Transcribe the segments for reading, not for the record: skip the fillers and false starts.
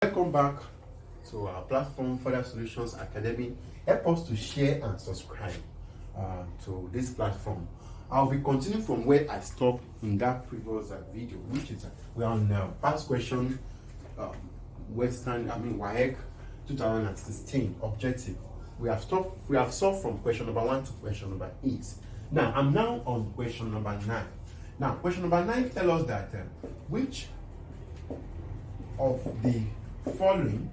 Welcome back to our platform, Further Solutions Academy. Help us to share and subscribe to this platform. I'll be continuing from where I stopped in that previous video, which is we're on past question, WASSCE 2016 objective. We have solved from question number 1 to question number 8. Now I'm now on question number 9. Now question number 9 tells us that which of the following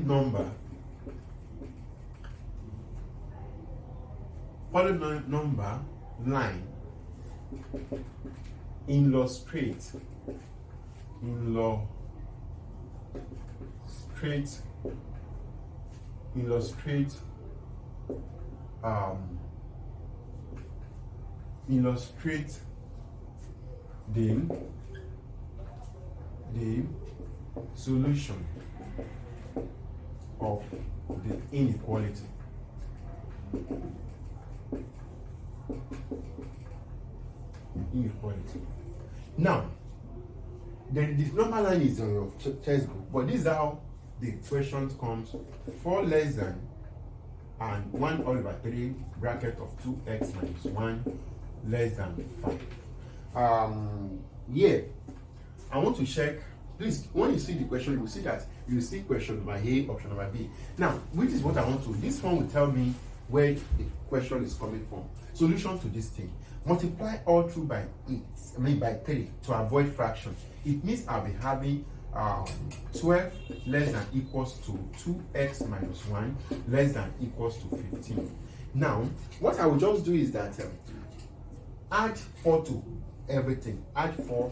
number line illustrate the solution of the inequality. Now, then this number line is on your textbook, but this is how the question comes: 4 less than and 1 all over 3 bracket of 2x minus 1 less than 5. Yeah, I want to check. Please, when you see the question, you will see that you see question number A, option number B. Now, which is what I want to. This one will tell me where the question is coming from. Solution to this thing: multiply all through by 3 to avoid fraction. It means I'll be having 12 less than equals to 2x minus 1 less than equals to 15. Now, what I will just do is that add 4 to everything. Add 1.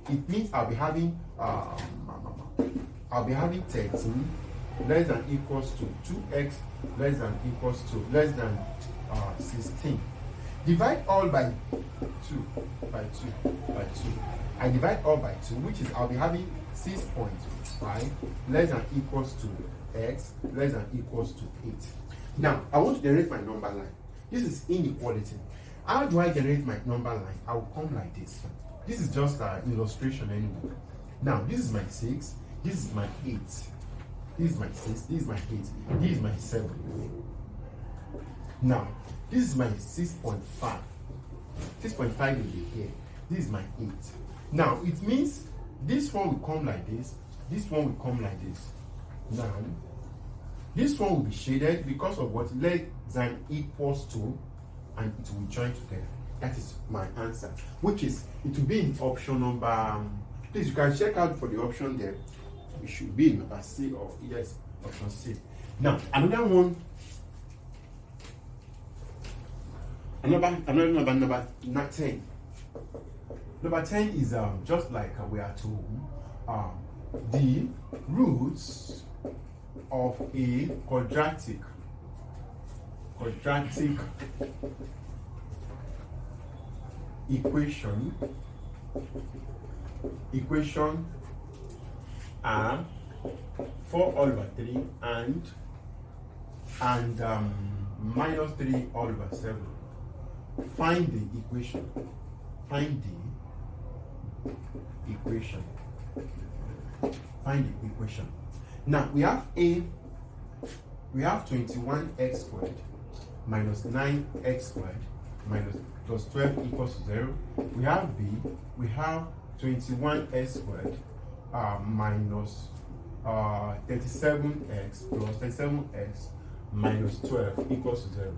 It means I'll be having 13 less than equals to 2x less than equals to less than 16. Divide all by 2. I divide all by 2, which is I'll be having 6.5 less than equals to x less than equals to 8. Now I want to generate my number line. This is inequality. How do I generate my number line? I will come like this. This is just an illustration anyway. Now this is my 6, this is my 8, this is my 6, this is my 8, this is my 7. Now this is my 6.5. 6.5 will be here. This is my 8. Now it means this one will come like this, this one will come like this. Now this one will be shaded because of what less than equals to, and it will join together. That is my answer, which is it will be in option number. Please, you can check out for the option there. It should be in number C or yes, option C. Now another one. Another number 10. Number 10 is just like we are told the roots of a quadratic equation are 4 all over 3 and minus 3 all over 7. Find the equation. Now we have 21x squared minus 9x squared minus plus 12 equals to 0. We have B. We have 21x squared minus 37x plus 37x minus 12 equals to 0.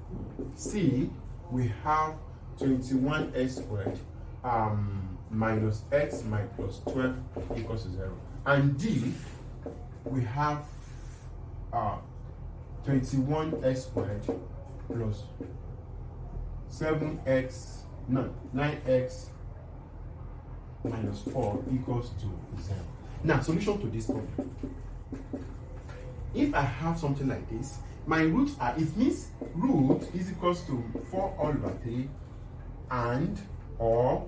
C. We have 21x squared minus x minus 12 equals to 0. And D, we have 21x squared plus 9x minus 4 equals to 0. Now, solution to this problem. If I have something like this, my roots are, it means root is equals to 4 all over 3 and or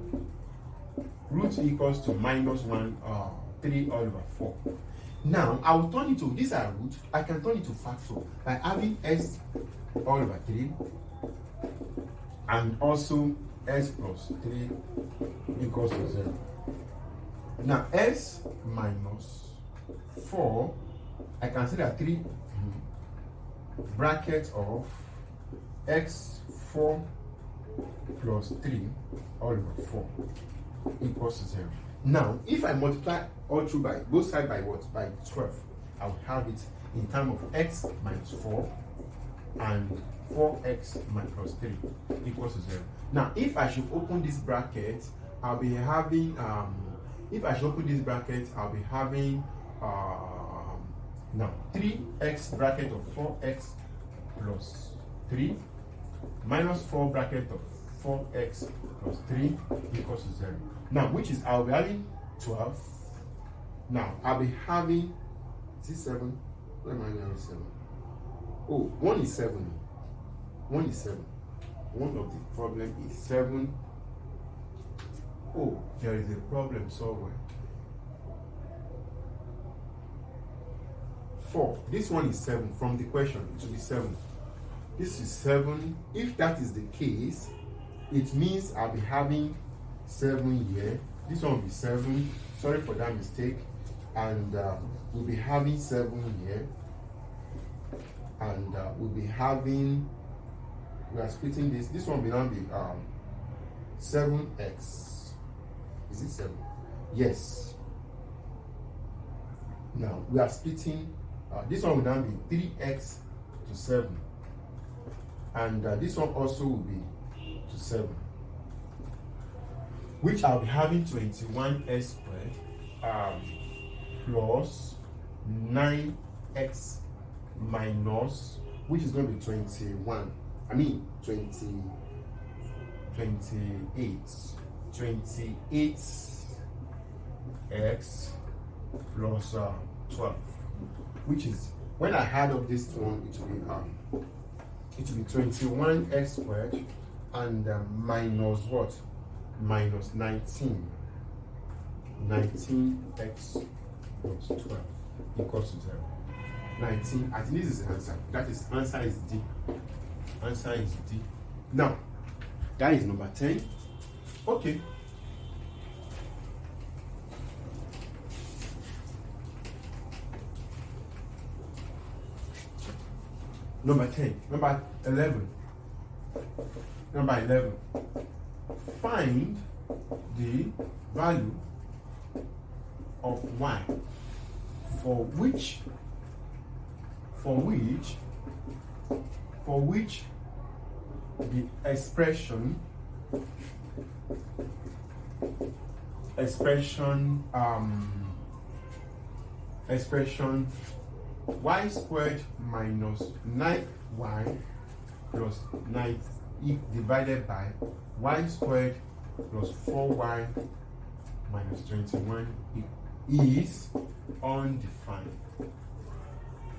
root equals to minus 1 3 all over 4. Now I will turn it to these are root. I can turn it to factor by having s all over 3 and also s plus 3 equals to 0. Now s minus 4, I can say that 3 bracket of x4 plus 3 all over 4 equals to 0. Now, if I multiply all through by both sides by what? By 12, I will have it in terms of x minus 4 and 4x minus 3 equals to 0. Now, if I should open this bracket, I'll be having now 3x bracket of 4x plus 3 minus 4 bracket of 4x plus 3 equals to 0. Now, which is, I'll be having 12. Now, I'll be having, is it 7? Where am I having 7? Oh, 1 is 7. 1 is 7. One of the problem is 7. Oh, there is a problem somewhere. 4. This one is 7. From the question, it will be 7. This is 7. If that is the case, it means I'll be having 7 here. This one will be 7. Sorry for that mistake. And we'll be having 7 here. And we'll be having, we are splitting this. This one will now be 7x. Is it 7? Yes. Now we are splitting. This one will now be 3x to 7. And this one also will be to 7. Which I'll be having 21x squared plus 9x minus, which is going to be 28 28x plus 12, which is, when I add up this one, it will be 21x squared and minus what? Minus 19. 19x plus 12 equals to 0. 19, I think this is the answer. That is, answer is D. Answer is D. Now, that is number 10. Okay. Number 10. Number 11. Number 11. Find the value of y for which the expression y squared minus 9y plus 9 divided by y squared plus 4y minus 21 is undefined.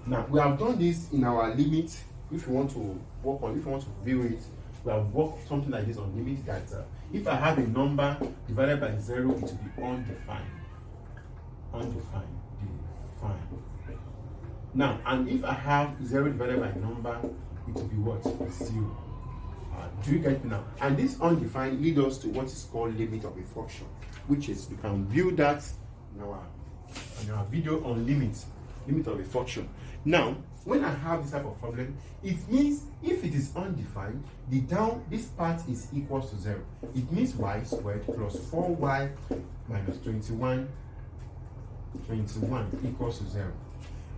Now, we have done this in our limit. If you want to work on, if you want to view it, we have worked something like this on limit that if I have a number divided by 0, it will be undefined. Undefined. Defined. Now, and if I have 0 divided by a number, it will be what? 0. Do you get it now? And this undefined leads us to what is called limit of a function, which is, we can view that in our video on limit of a function. Now, when I have this type of problem, it means if it is undefined, this part is equal to 0. It means y squared plus 4y minus 21 equals to 0.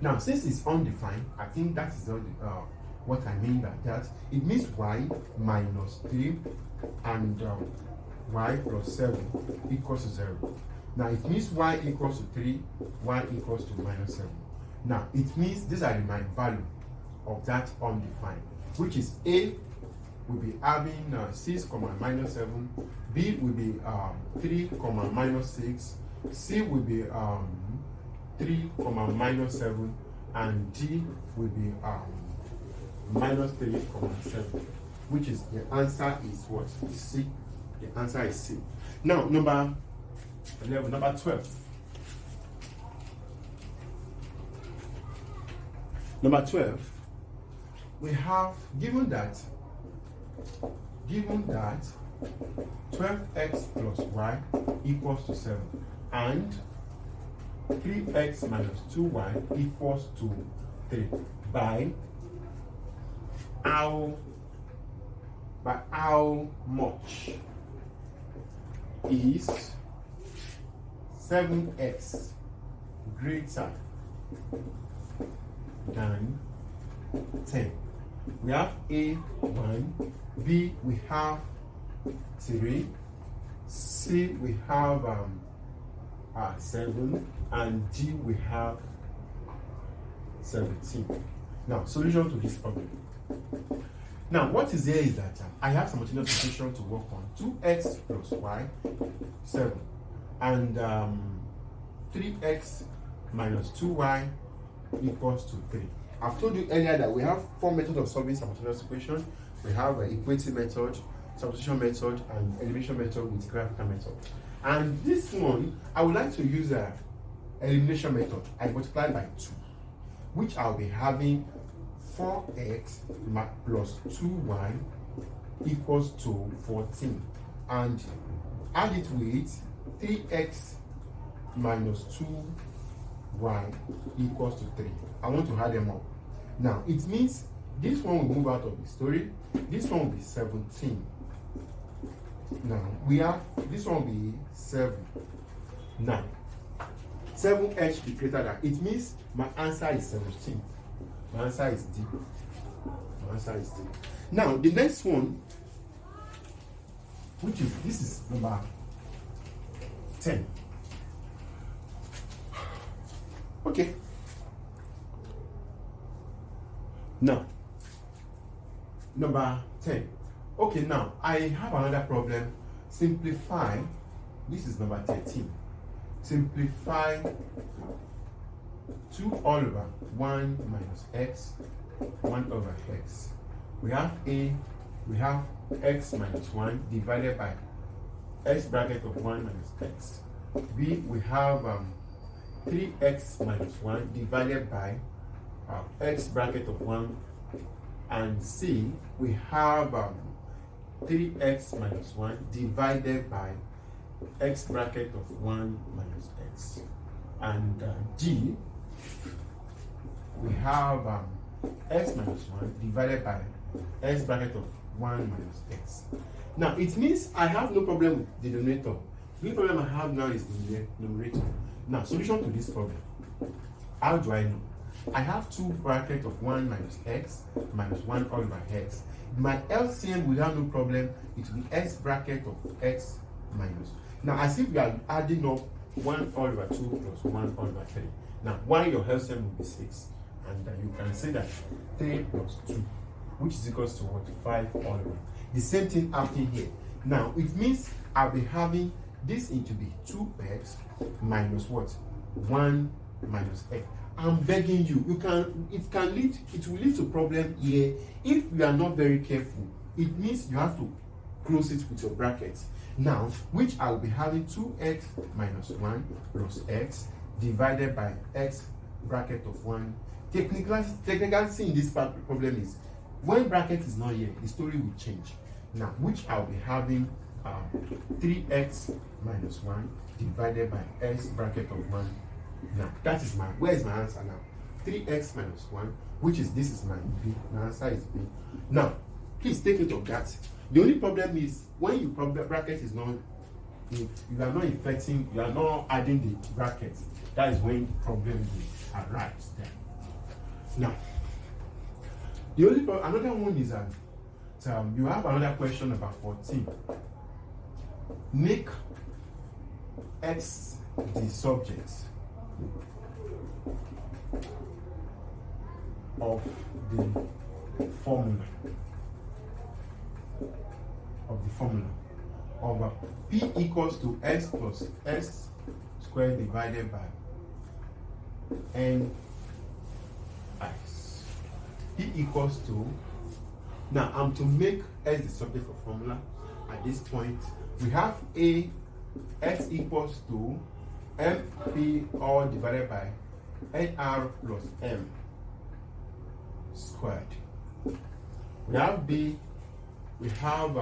Now, since it's undefined, I think that is what I mean by that. It means y minus 3 and y plus 7 equals to 0. Now, it means y equals to 3, y equals to minus 7. Now, it means these are my value of that undefined, which is A will be having 6, minus 7, B will be 3, minus 6, C will be 3, minus 7, and D will be minus 3, 7, which is, the answer is what? C. The answer is C. Now, number 11, number 12. Number 12, we have given that 12x plus y equals to 7, and 3x minus 2y equals to 3 by how much is 7x greater than 10? We have A 1, B we have 3, C we have 7, and D we have 17. Now, solution to this problem. Now, what is here is that I have simultaneous equation to work on. 2x plus y, 7, and 3x minus 2y equals to 3. I've told you earlier that we have 4 methods of solving simultaneous equation. We have an equating method, substitution method, and elimination method with graphical method. And this one, I would like to use a elimination method. I multiply by 2, which I'll be having 4x plus 2y equals to 14, and add it with 3x minus 2y equals to 3. I want to add them up. Now, it means this one will move out of the story. This one will be 17. Now, we have, this one will be 7. Now, 7h be greater than, it means my answer is 17. My answer is D. My answer is D. Now, the next one, which is, this is number 10. Okay. Now, number 10. Okay, now, I have another problem. Simplify, this is number 13. Simplify 2 all over 1 minus x, 1 over x. We have A, we have x minus 1 divided by x bracket of 1 minus x. B, we have 3x minus 1 divided by x bracket of 1. And C, we have 3x minus 1 divided by x bracket of 1 minus x. And D, we have x minus 1 divided by x bracket of 1 minus x. Now, it means I have no problem with the denominator. The only problem I have now is the numerator. Now, solution to this problem. How do I know? I have 2 brackets of 1 minus x minus 1 all over x. My LCM will have no problem. It will be x bracket of x minus. Now, as if we are adding up 1 all over 2 plus 1 all over 3. Now, why your LCM will be 6? And you can say that 3 plus 2, which is equals to what? 5 all over. The same thing happening here. Now, it means I'll be having this into be 2x minus what? 1 minus x. I'm begging you, it will lead to problem here if you are not very careful. It means you have to close it with your brackets. Now, which I will be having 2x minus 1 plus x divided by x bracket of 1. Technically in this problem is when bracket is not here, the story will change. Now, which I'll be having 3x minus 1 divided by x bracket of 1. Now, that is where is my answer now? 3x minus 1, which is, this is my B. My answer is B. Now, please take note of that. The only problem is when you bracket is not, if you are not affecting, you are not adding the brackets, that is when the problem will arise there. Now, the only another one is that you have another question about 14. Make x the subject of the formula of p equals to x plus x squared divided by n x. P equals to, now I'm to make x the subject of formula. At this point we have a x equals to mp all divided by nr plus m squared. We have b, we have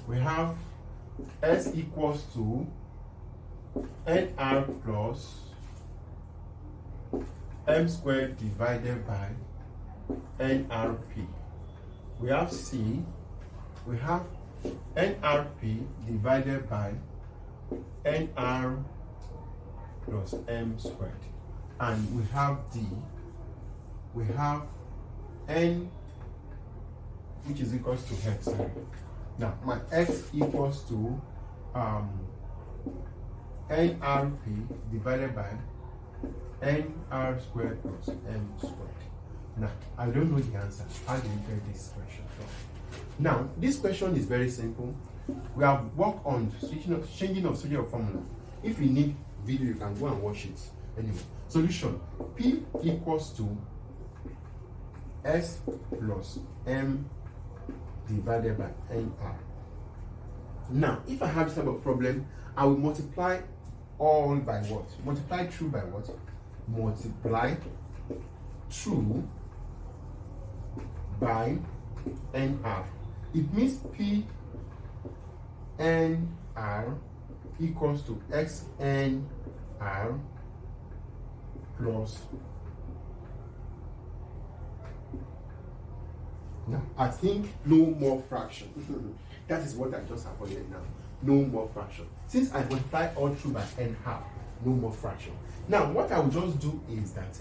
we have S equals to NR plus M squared divided by NRP. We have C, we have NRP divided by NR plus M squared. And we have D, we have N, which is equals to X. Now, my X equals to NRP divided by NR squared plus M squared. Now, I don't know the answer. How do you get this question from? Now, this question is very simple. We have worked on changing of formula. If you need video, you can go and watch it. Anyway, solution: P equals to S plus M divided by NR. Now, if I have this type of problem, I will multiply all by what? Multiply through by what? Multiply through by NR. It means P NR equals to XNR plus. Now, I think no more fraction. That is what I just avoided now. No more fraction. Since I multiply all through by NR, no more fraction. Now, what I will just do is that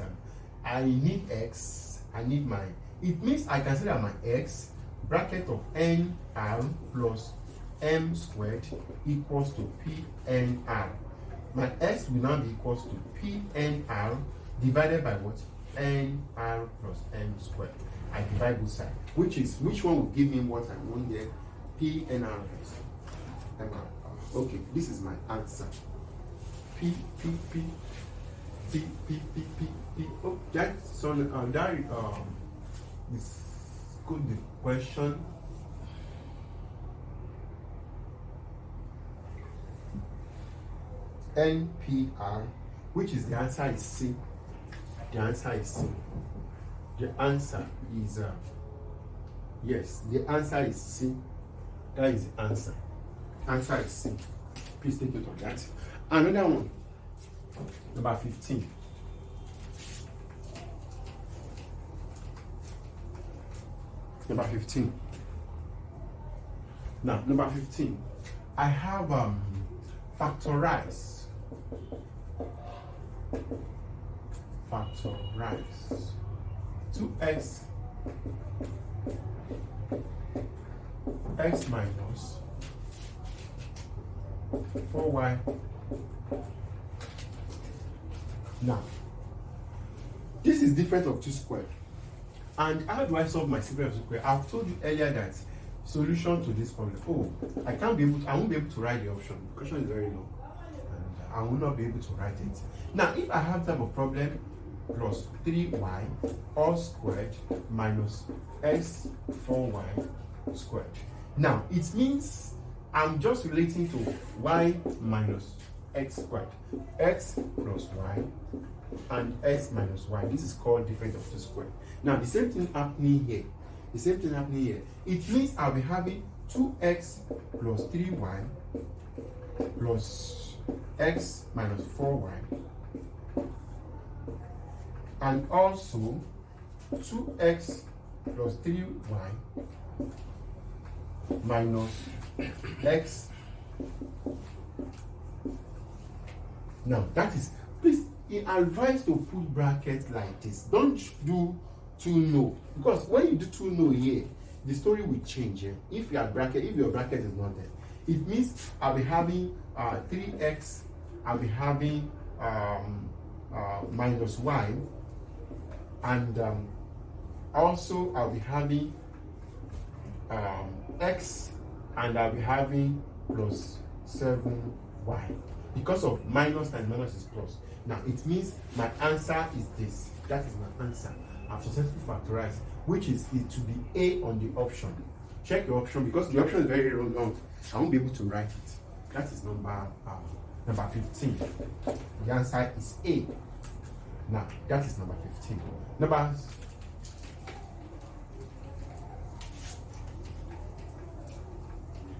I need X, I need my, it means I can say that my X bracket of NR plus M squared equals to PNR. My X will now be equals to PNR divided by what? NR plus M squared. I divide both sides. Which one will give me what I want here? PNR plus MR. Okay, this is my answer. P. Oh, that's so that is good. The question. NPR, which is the answer is C. The answer is C. The answer is yes. The answer is C. That is the answer. Answer is C. Please take note of that. Another one. Number 15. Number 15. Now, number 15. I have factorize 2x x minus 4y. Now, this is different of 2 squared. And how do I solve my simple of 2 squared? I've told you earlier that solution to this problem. Oh, I won't be able to write the option. The question is very long. And I will not be able to write it. Now, if I have type of problem plus 3y all squared minus x 4y squared. Now, it means I'm just relating to y minus x squared. X plus y and x minus y. This is called difference of 2 squared. Now, the same thing happening here. The same thing happening here. It means I'll be having 2x plus 3y plus x minus 4y. And also 2x plus 3y minus x. Now, that is, please, I advise to put brackets like this. Don't do 2 no, because when you do 2 no here, the story will change here. If your bracket is not there, it means I'll be having 3x, I'll be having minus y, and also I'll be having x, and I'll be having plus 7y. Because of minus and minus is plus. Now, it means my answer is this. That is my answer. I've successfully factorized, which is it to be A on the option. Check your option, because the option is very long. I won't be able to write it. That is number 15. The answer is A. Now, that is number 15.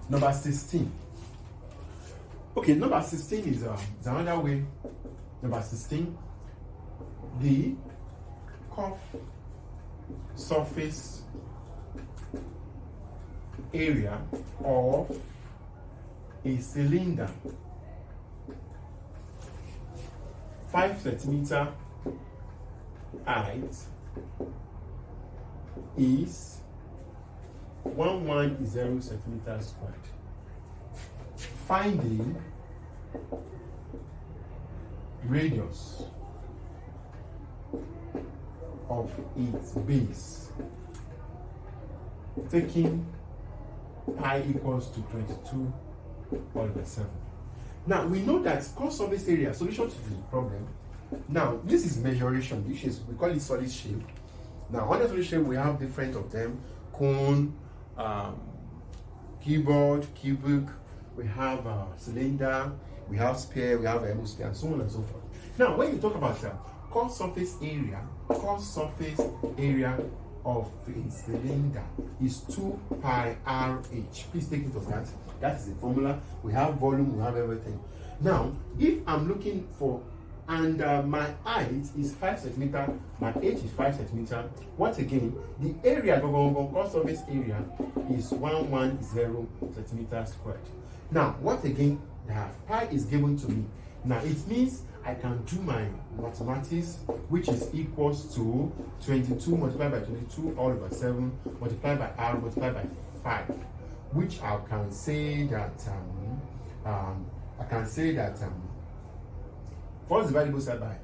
Number 16. Okay, number 16 is another way. Number 16, the curved surface area of a cylinder 5 centimeter height is 110 centimeters squared. Finding radius of its base, taking pi equals to 22 all over 7. Now we know that curved surface area, solution to the problem. Now this is measuration, which is, we call it solid shape. Now under solid shape we have different of them: cone, keyboard, cubic, we have cylinder, we have sphere, we have hemisphere, and so on and so forth. Now when you talk about curved surface area of a cylinder is 2 pi RH. Please take note of that. That is the formula. We have volume, we have everything. Now, if I'm looking for, and my height is 5 centimeter, my h is 5 centimeter. Once again, the area, curved surface area is 110 centimeters squared. Now, once again, the pi is given to me. Now, it means I can do my mathematics, which is equals to 22 multiplied by 22 all over 7 multiplied by r multiplied by 5, which I can say that first divide both side by,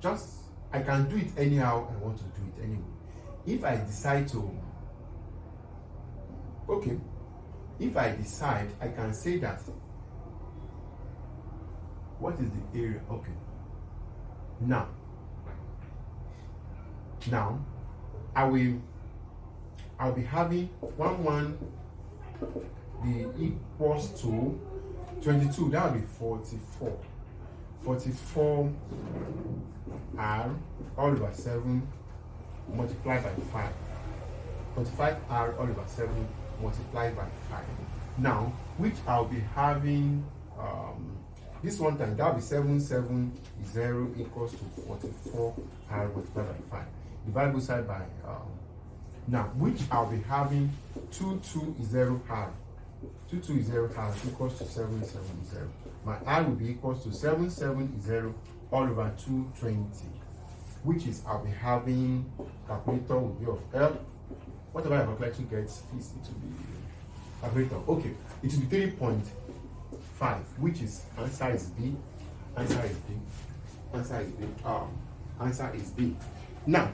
just I can do it anyhow I want to do it anyway. If I decide to, okay, if I decide, I can say that what is the area? Okay. Now I'll be having 1 the equals to 22. That will be 44. 44 r all over 7 multiplied by 5. 45 r all over 7 multiplied by 5. Now, which I'll be having this one time, that will be 770 equals to 44 r multiplied by 5. Divide both side by now, which I'll be having 220 r. 220 r equals to 770. My r will be equals to 770 all over 220, which is I'll be having, calculator will be of help. Whatever I calculator gets, please, it will be calculator. Okay, it will be 3.5, which is answer is B. Answer is B. Answer is B. Answer is B. Now,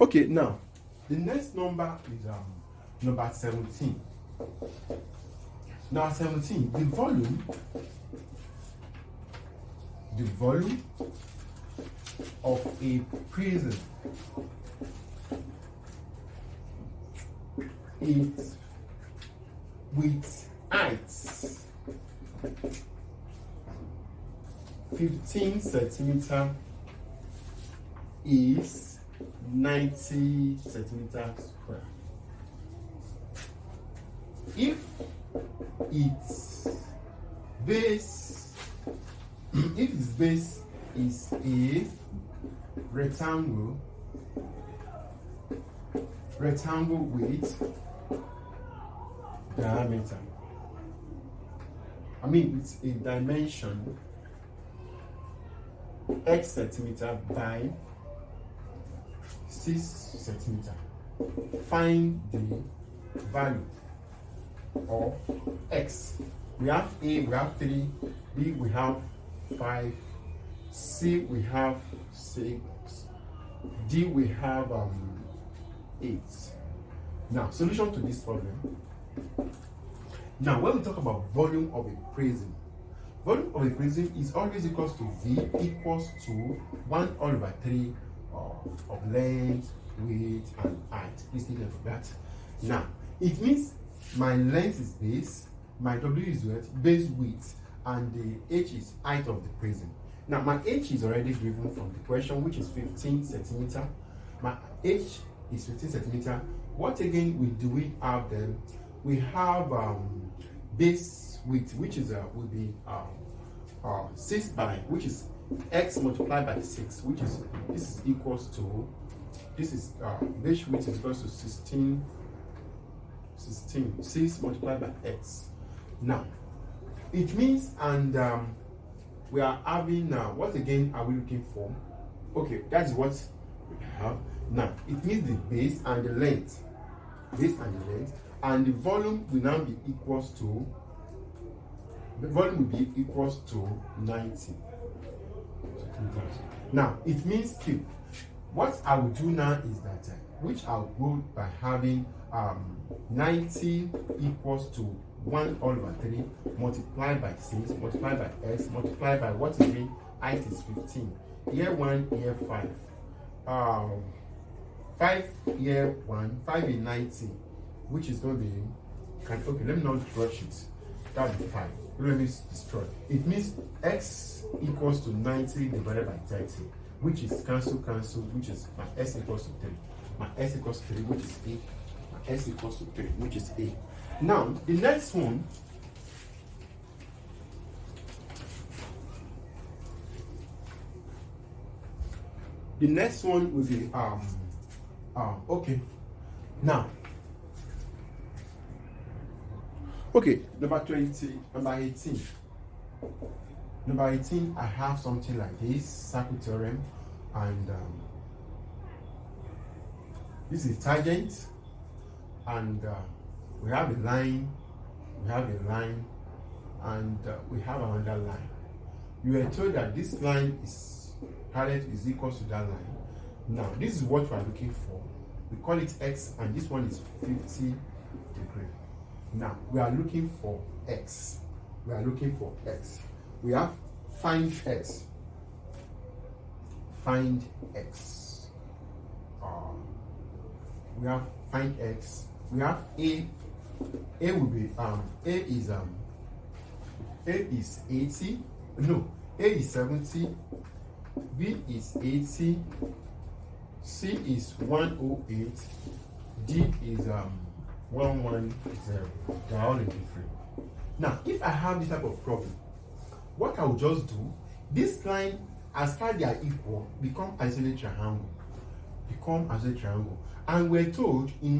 okay, now the next number is number 17. Now 17, the volume of a prism is with heights 15 centimeter is 90 centimeters square. If its base is a rectangle with diameter, it's a dimension x centimeter by 6 centimeter. Find the value of x. We have A, we have 3, B, we have 5, C, we have 6, D, we have 8. Now, solution to this problem. Now, when we talk about volume of a prism is always equals to V equals to 1 all over 3 of length, width, and height. Please take note of that. Now, it means my length is base, my W is what? Base width, and the H is height of the prism. Now my H is already given from the question, which is 15 centimeter. My H is 15 centimeter. What again do we have then? We have base width, which is will be 6 by, which is x multiplied by 6, which is, this is equals to, this is base width is equals to 16 6 multiplied by x. Now it means, and we are having what again are we looking for? Okay, that's what we have. Now it means the base and the length, and the volume will now be equals to, the volume will be equals to 90. Now it means still, what I will do now is that which I'll go by having 90 equals to 1 all over 3 multiplied by 6 multiplied by x multiplied by what again? Height is 15. Year 1, year 5. 5 year 1, 5 in 90, which is going to be, okay, let me not rush it. That will be 5. Let me destroy. It means x equals to 90 divided by 30, which is cancel, which is my s equals to 3. My s equals to 3, which is a. My s equals to 3, which is a. Now, the next one, will be okay. Now, okay, number 18. Number 18, I have something like this circle theorem, and this is tangent, and we have a line, and we have another line. You were told that this line is parallel is equal to that line. Now this is what we are looking for. We call it x, and this one is 50 degree. Now we are looking for x. We have find x. We have find x. We have a. A will be a is 80. No, A is 70. B is 80. C is 108. D is 110. They are all in different. Now, if I have this type of problem, what I will just do, this line, as far as they are equal, become isolated triangle. And we're told in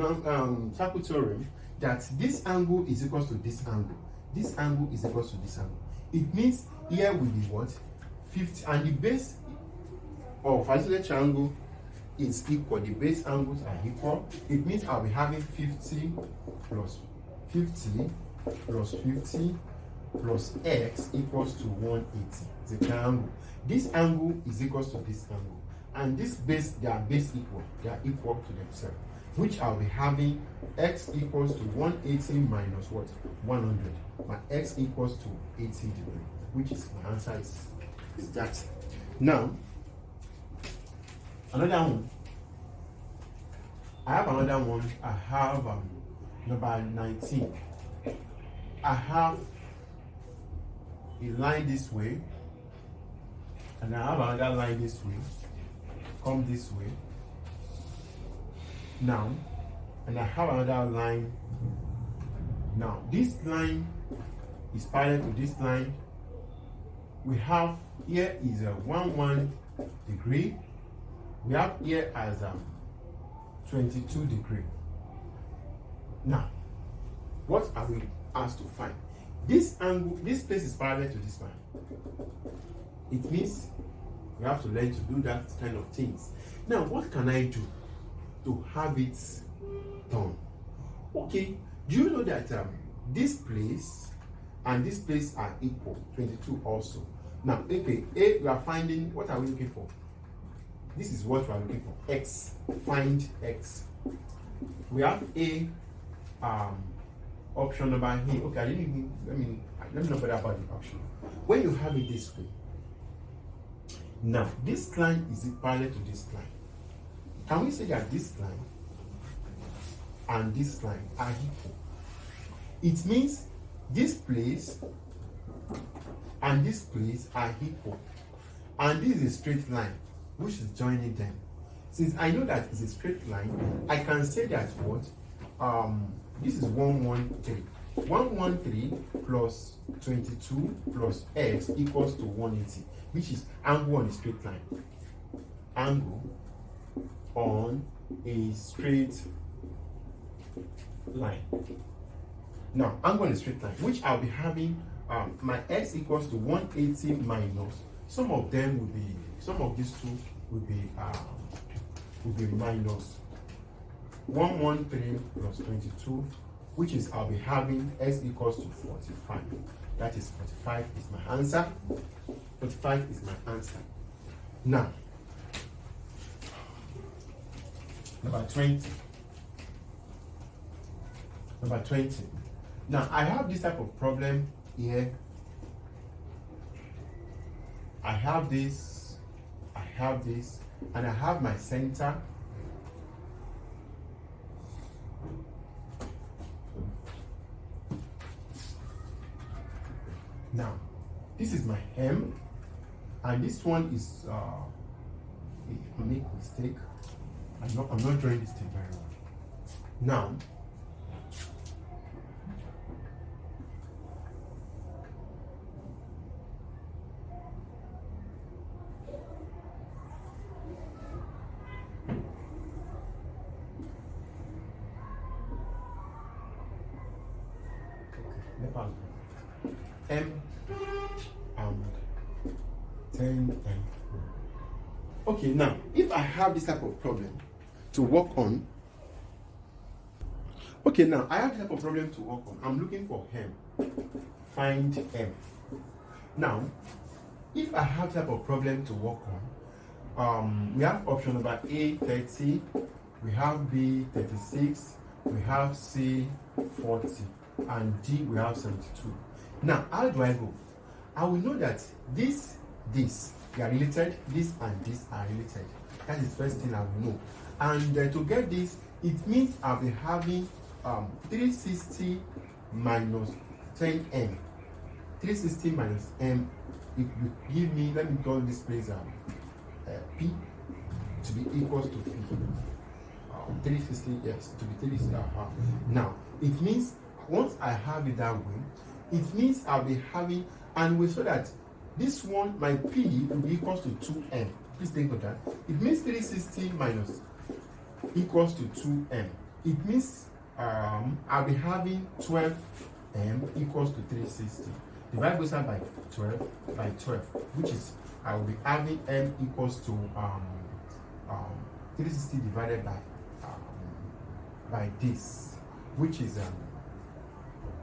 circle theorem that this angle is equal to this angle. This angle is equal to this angle. It means here will be what? 50, and the base of isolated triangle is equal. The base angles are equal. It means I'll be having 50 plus 50 plus 50 plus x equals to 180. It's a triangle. This angle is equal to this angle, and this base, they are base equal. They are equal to themselves, which I'll be having x equals to 180 minus what? 100. My x equals to 80 degree, which is my answer is that. Now, another one. I have another one. I have number 19. I have a line this way, and I have another line this way. Come this way. Now, and I have another line. Now, this line is parallel to this line. We have here is a 1 degree. We have here as 22 degree. Now, what are we asked to find? This angle, this place is parallel to this line. It means we have to learn to do that kind of things. Now, what can I do to have it done? Okay, do you know that this place and this place are equal, 22 also. Now, okay, A, we are finding, what are we looking for? This is what we are looking for, x. Find x. We have A, option number here. Okay, let me not bother about the option. When you have it this way, now this line is parallel to this line. Can we say that this line and this line are equal? It means this place and this place are equal, and this is a straight line which is joining them. Since I know that it's a straight line, I can say that what this is 113. 113 plus 22 plus x equals to 180, which is angle on a straight line. Angle on a straight line. Now, angle on a straight line, which I'll be having my x equals to 180 minus some of them will be, some of these two will be minus 113 plus 22, which is I'll be having x equals to 45. That is 45 is my answer. 45 is my answer. Now, number 20. Number 20. Now, I have this type of problem here. I have this, and I have my center. Now, this is my M, and this one is, if I make a mistake, I'm not drawing this thing very well. Now, M and 10 and 4. Okay, now if I have this type of problem to work on, I'm looking for M. Find M. Now, if I have type of problem to work on, we have option number A 30, we have B 36, we have C 40, and D we have 72. Now, how do I go? I will know that this, they are related, this and this are related. That is the first thing I will know. And to get this, it means I'll be having 360 minus 10m. 360 minus m, it will give me, let me call this place P to be equals to P. 360, yes, to be 360. Now, it means once I have it that way, it means I'll be having, and we saw that this one, my P will be equals to 2m. Please think of that. It means 360 minus equals to 2m. It means I'll be having 12m equals to 360. Divide both sides by 12, which is I will be having m equals to 360 divided by this, which is